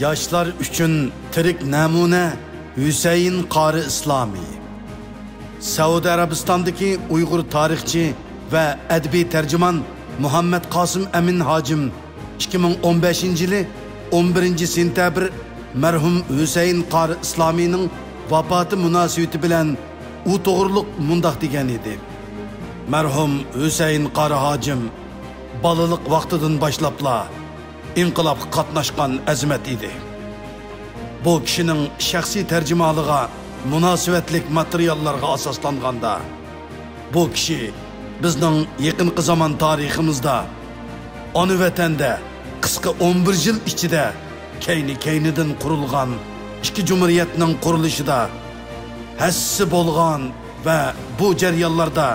Yoshlar uchun tirik namuna Hüseyin Qari Islomiy. Saudiya Arabistonidagi Uyg'ur tarixchi va adabiy tarjimon Muhammad Qosim Amin Hojim 2015-yili 11-sentabr marhum Hüseyin Qari Islomiyning vafoti munosabati bilan u to'g'riliq mundoq degan edi. Marhum Hüseyin Qari Hojim balalik vaqtidan boshlabla inqilobga qatnashgan azimat edi. Bu kishining shaxsiy tarjimaliga munosabatlik materiallarga asoslanganda bu kishi bizning yaqinqi zamon tariximizda ona vatanda qisqa 11 yil ichida kaynidan qurilgan ikki jumhuriyatning qurilishida hassi bo'lgan va bu jarayonlarda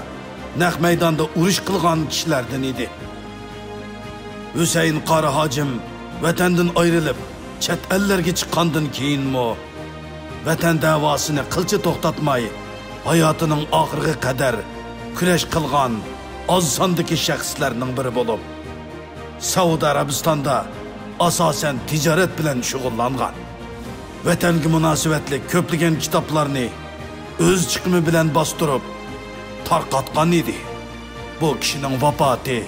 naq maydonda urush qilgan kishilardan edi. Hüseyin Qari Hojim vatandan ayrilib chet ellarga chiqqandan keyinmi vatan davosini qilcha to'xtatmay hayotining oxiriga qadar kurash qilgan oz sondagi shaxslarning biri bo'lib, Saudiya Arabistonda asosan tijorat bilan shug'ullangan. Vatanga munosabatli ko'plagan kitoblarni o'z chiqimi bilan bostirib tarqatgan edi. Bu kishining vafoti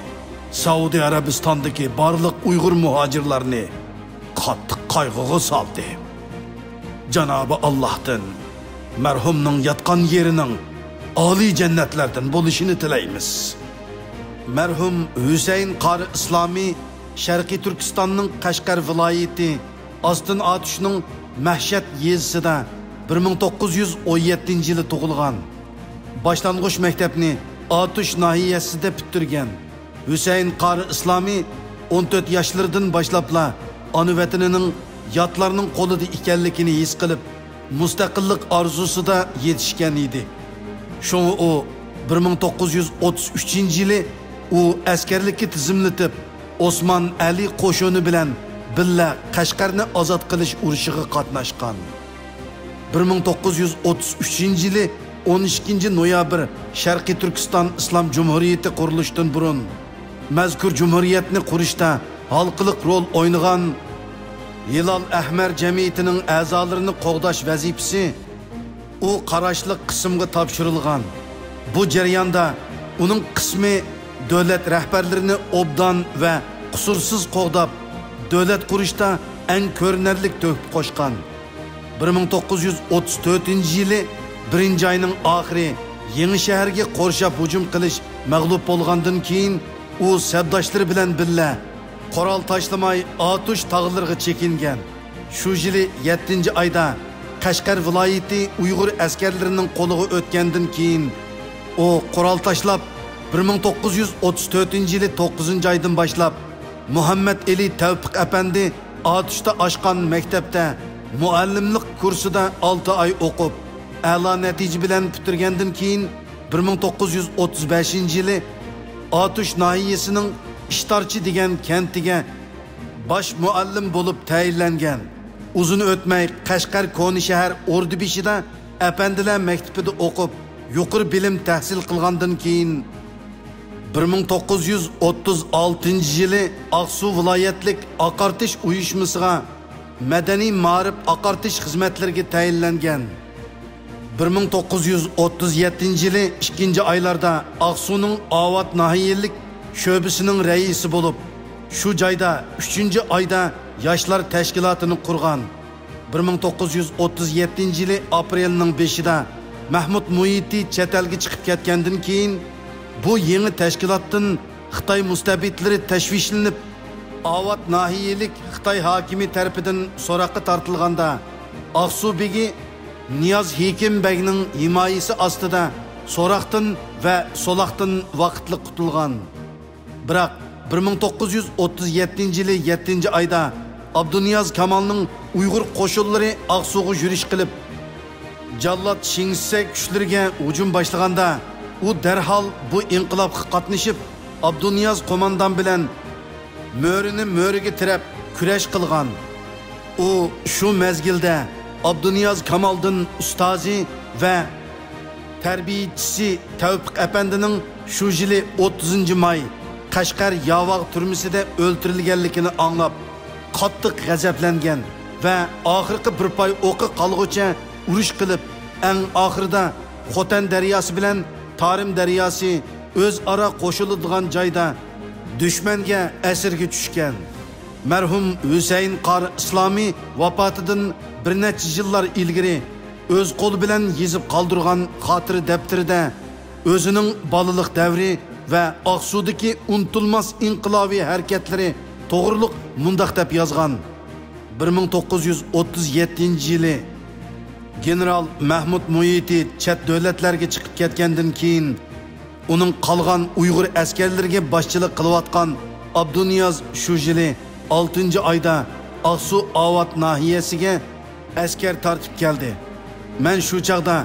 Saudiya Arabistonidagi barliq Uyg'ur muhojirlarni qattiq qayg'uga soldi. Janobi Allohdan marhumning yotgan yerining oliy jannatlardan bo'lishini tilaymiz. Marhum Hüseyin Qari Islomiy Sharqiy Turkistonning Qashqar viloyati Ostin Atushning Mahshat yezisida 1917-yili tug'ilgan. Boshlang'ich maktabni Atush nahiyasida bitirgan. Hüseyin Qari Islomiy 14 yoshlardan boshlabla ona vatanining yotlarning qo'lida ekanligini his qilib, mustaqillik orzusida yetishgan edi. Shunga u 1933-yili u askarlikka tizimlatib, Osman Ali qo'shini bilan billa Qashqarni ozod qilish urushiga qatnashgan. 1933-yili 12-noyabr Sharqiy Turkiston Islom Jumhuriyati qurilishidan burun mazkur jumhuriyatni qurishda halqiliq rol o'ynagan Hilal Ahmar jamiyatining a'zolarini qo'g'dash vazifasi u qarashliq qismga topshirilgan. Bu jarayonda uning qismi davlat rahbarlarini obdan va qusursiz qo'g'dab davlat qurishda eng ko'rinarli to'p qo'shgan. 1934-yili 1-oyning oxiri Yangi shaharga qorshab hujum qilish mag'lub bo'lgandan keyin u sabdoshlari bilan billa qoral tashlamay Atush tog'lariga chekingan. Shu yili 7-oyda Qashqar viloyati Uyg'ur askarlarining qo'liga o'tgandan keyin u qoral tashlab 1934-yili 9-oydan boshlab Muhammad Ali Tavfiq apandi Atushda ochgan maktabda muallimlik kursida 6 oy o'qib, a'lo natija bilan bitirgandan keyin 1935-yili Atush nahiyasining Ishtarchi degan kentiga bosh muallim bo'lib tayinlangan. Uzun o'tmay Qashqar Koni shahar Ordubishida apandilar maktabida o'qib, yuqori bilim tahsil qilgandan keyin 1936-yili Aqsu viloyatlik oqartish uyushmasiga madaniy ma'rif oqartish xizmatlariga tayinlangan. 1937-yili 2-oylarda AqsuningOvat nahiyalik sho'bisining raisi bo'lib, shu joyda 3-oyda yoshlar tashkilotini qurgan. 1937-yili aprelning 5-ida Mahmud Muhiti chet elga chiqib ketgandan keyin bu yangi tashkilotdan Xitoy mustabidlari tashvishlanib, Ovat nahiyalik Xitoy hokimi tarafidan so'roqqa tortilganda Aqsu begi Niyoz Hekim Begning himoyasi ostida so'roqdan va so'loqdan vaqtli qutulgan. Biroq 1937-yili 7-oyda Abduniyoz Kamalning Uyg'ur qo'shinlari Aqsuga yurish qilib, Jallod Shingse kuchlariga hujum boshlaganda u darhol bu inqilobga qatnashib, Abduniyoz qo'mondan bilan mo'rini mo'riga tirab kurash qilgan. U shu mezgilda Abduniyoz Kamaldan ustozi va tarbiyachisi Tavfiq apandining shu yili 30-may Qashqar Yavog turmusida o'ltirilganligini anglab qattiq g'azablangan va oxirgi bir poy o'qi qolg'ucha urush qilib, eng oxirida Xotan daryosi bilan Tarim daryosi o'zaro qo'shiladigan joyda dushmanga asirga tushgan. Marhum Husayn Qori islomiy vafotidan bir necha yillar ilgari o'z qo'li bilan yezib qoldirgan xotira daftarida o'zining bolalik davri va Oqsudagi unutilmas inqilobiy harakatlari to'g'riliq mundaq deb yozgan. 1937-yili general Mahmud Muiti chet davlatlarga chiqib ketgandan keyin uning qolgan Uyg'ur askarlariga boshchilik qilayotgan Abduniyaz shu yili 6-oyda Aqsu Avat nahiyasiga askar tortib keldi. Men shu chaqda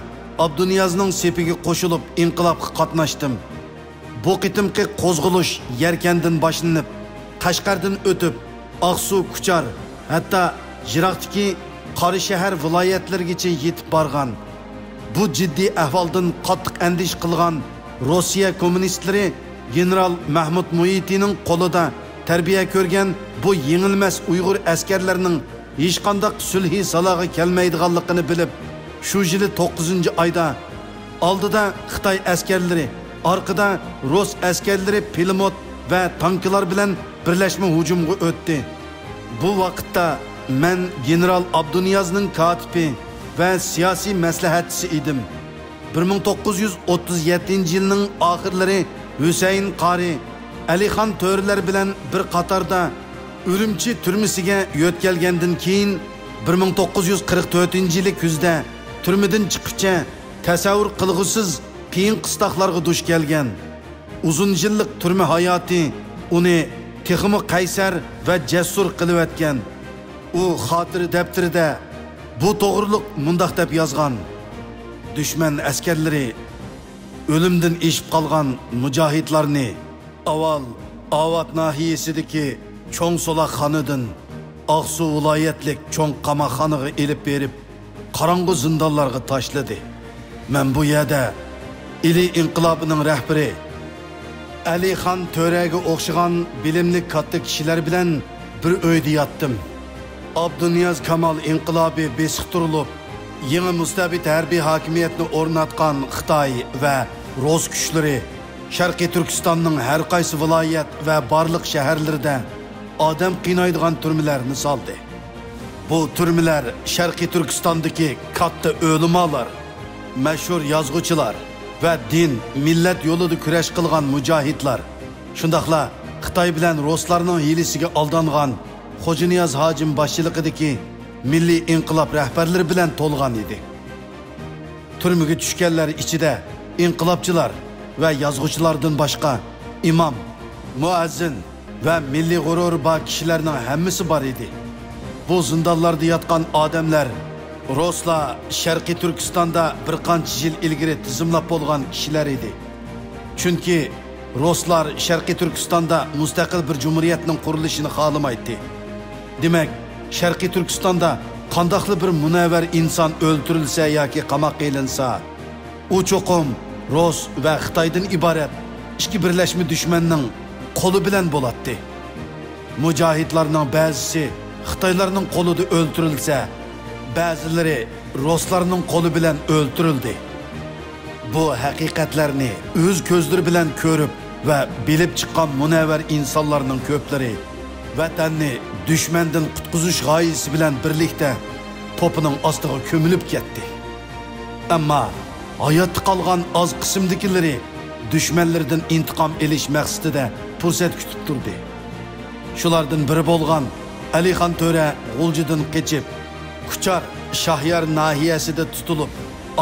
Abduniyazning sepiga qo'shilib inqilobga qatnashdim. Bu qitimqi qo'zg'alish Yarkandan boshlanib, Qashqardan o'tib, Aqsu, Kuchar, hatto Jiroqdagi Qori shahar viloyatlarigacha yetib borgan. Bu jiddiy ahvoldan qattiq andish qilgan Rossiya kommunistlari general Mahmud Muitining qo'lida tarbiya ko'rgan bu yengilmas Uyg'ur askarlarining hech qanday sulhi salog'i kelmaydiganligini bilib, shu yili 9-oyda oldida Xitoy askarlari, orqada Rus askarlari pulemyot va tanklar bilan birlashma hujumga o'tdi. Bu vaqtda men general Abduniyazning katibi va siyosiy maslahatchisi edim. 1937-yilning oxirlari Husayn Qori, Alixon To'rlar bilan bir qatorda Urumchi turmasiga yo'tkalgandan keyin 1944-yil kuzda turmadan chiqibcha tasavvur qilg'usiz qiyin qistoqlarga duch kelgan. Uzun yillik turma hayoti uni texmi qaysar va jasur qilib o'tgan. U xotira daftarida bu to'g'riliq mundaq deb yozgan: dushman askarlari o'limdan eshib qolgan mujohidlarni avval Avat nahiyasidagi cho'ng so'laq xonidan Aqsu viloyatlik cho'ng qamoqxonaga elib berib, qorong'u zindonlarga tashladi. Men bu yerda ili inqilobining rahbari Alixon To'raga o'xshagan bilimli katta kishilar bilan bir uyda yotdim. Abduniyaz Kamal inqilobi besiqtirilib, yangi mustabid harbiy hokimiyatni o'rnatgan Xitoy va Rus kuchlari Sharqiy Turkistonning har qaysi viloyat va barliq shaharlarida odam qiynaydigan turmalarni soldi. Bu turmalar Sharqiy Turkistondagi katta o'limalar, mashhur yozuvchilar va din, millat yo'lida kurash qilgan mujohidlar, shundaqla Xitoy bilan Ruslarning hilisiga aldangan Xo'janiyaz hojim boshchiligidagi milliy inqilob rahbarlari bilan to'lgan edi. Turmaga tushganlar ichida inqilobchilar va yozuvchilardan boshqa imom, muazzin va milliy g'urur bor kishilarning hammasi bor edi. Bu zindonlarda yotgan odamlar Ruslar Sharqiy Turkistonda bir qancha yil ilgari tizimlab bo'lgan kishilar edi. Chunki Ruslar Sharqiy Turkistonda mustaqil bir jumhuriyatning qurilishini xohlamaydi. Demak, Sharqiy Turkistonda qandaqli bir munavvar inson o'ldirilsa yoki qamoqqa ilinsa, u cho'qim Rus va Xitoydan iborat ikki birlashma dushmanning qo'li bilan bo'ladi. Mujohidlarning ba'zisi Xitoylarning qo'lida o'ldirilsa, ba'zilari Ruslarning qo'li bilan o'ldirildi. Bu haqiqatlarni o'z ko'zlari bilan ko'rib va bilib chiqqan munavvar insonlarning ko'plari vatanni dushmandan qutqizish g'oyasi bilan birlikda to'pining ostiga ko'milib ketdi. Ammo hayotda qolgan oz qismdagilari dushmanlardan intiqom olish maqsadida fursat kutib turdi. Shulardan biri bo'lgan Alixon To'ra G'uljidan qochib, Kuchar Shahyar nahiyasida tutilib,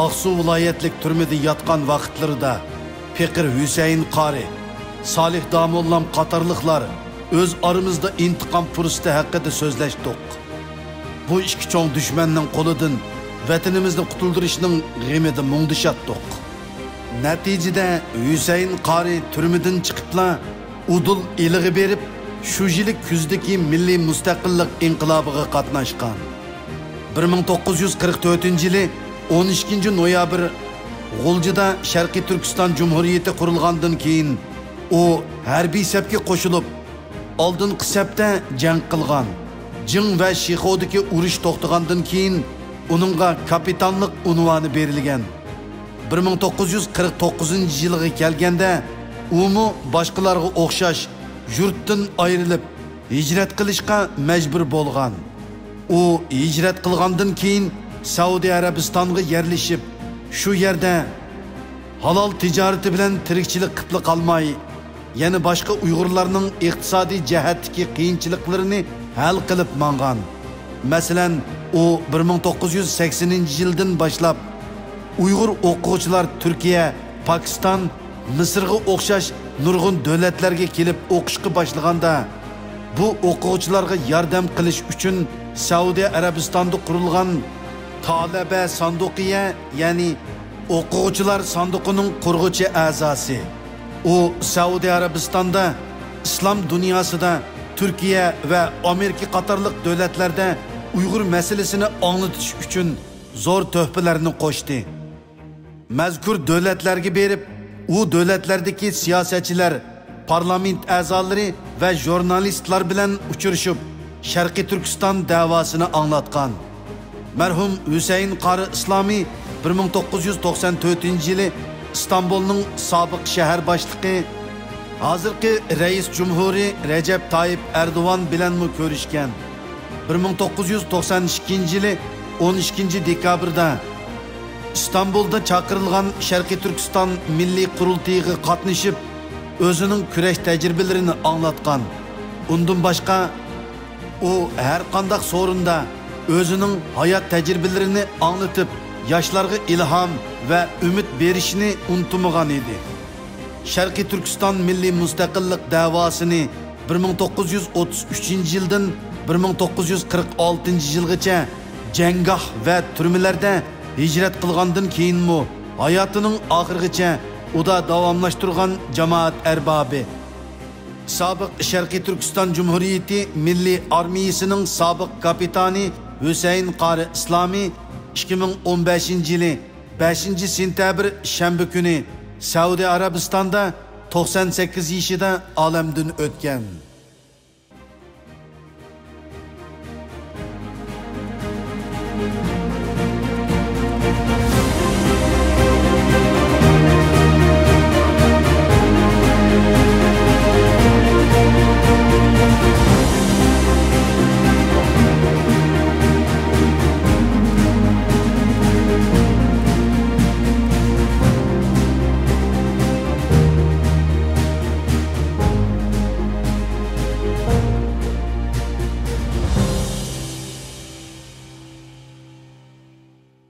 Aqsu viloyatlik turmada yotgan vaqtlarida Piqir Husayn Qori, Salih Damollam qatorliqlar o'z aramizda intiqom fursati haqida so'zlashdik. Bu ikki cho'ng dushmanning qo'lidan vatanimizni qutuldirishning g'amida mungdishatdik. Natijada Husayn Qori turmadan chiqibla udul ilig'i berib, shu yili kuzdagi milliy mustaqillik inqilobiga qatnashgan. 1944-yili 12-noyabr G'uljida Sharqiy Turkiston Jumhuriyati qurilgandan keyin u harbiy sapga qo'shilib, oldingi sapda jang qilgan Jing va Shixodagi urush to'xtagandan keyin uningga kapitanlik unvoni berilgan. 1949-yilga kelganda u boshqalarga o'xshash yurtdan ayrilib hijrat qilishga majbur bo'lgan. U hijrat qilgandan keyin Saudiya Arabistonga yerlashib, shu yerda halol tijarati bilan tirikchilik qilib qolmay, yana boshqa Uyg'urlarning iqtisodiy jihatdagi qiyinchiliklarini hal qilib mangan. Masalan, u 1980-yildan boshlab Uyg'ur o'quvchilar Turkiya, Pokiston, Misrga o'xshash nurg'un davlatlarga kelib o'qishga boshlaganda, bu o'quvchilarga yordam qilish uchun Saudiya Arabistonda qurilgan Talaba Sanduqiya, ya'ni o'quvchilar sanduqining qurg'uchi a'zosi. U Saudiya Arabistonda islom dunyosida Turkiya va Amerika qatorliq davlatlarda Uyg'ur masalasini anglatish uchun zo'r tuhfalarni qo'shdi. Mazkur davlatlarga berib, u davlatlardagi siyosatchilar, parlament a'zolari va jurnalistlar bilan uchrashib, Sharqiy Turkiston davosini anglatgan. Marhum Husayn Qari Islomiy 1994-yili İstanbulning sobiq shahar boshlig'i, hozirgi rais jumhuri Recep Tayyip Erdo'g'an bilan ko'rishgan. 1992-yili 12-dekabrda İstanbulda chaqirilgan Sharqiy Turkiston milliy qurultayiga qatnashib, o'zining kurash tajribalarini anglatgan. Undan boshqa u har qanday so'rinda o'zining hayot tajribalarini anglatib, yoshlarga ilhom va umid berishni unutmagan edi. Sharqiy Turkiston milliy mustaqillik davosini 1933-yildan 1946-yilgacha janggoh va turmalarda hijrat qilgandan keyinmi hayotining oxirigacha uda davomlashtirgan jamoat arbobi. Sobiq Sharqiy Turkiston Cumhuriyeti Milliy Armiyasining sobiq kapitani Husayn Qari Islomiy 2015-yili 5-sentabr shanba kuni Saudiya Arabistonda 98 yoshida olamdan o'tgan.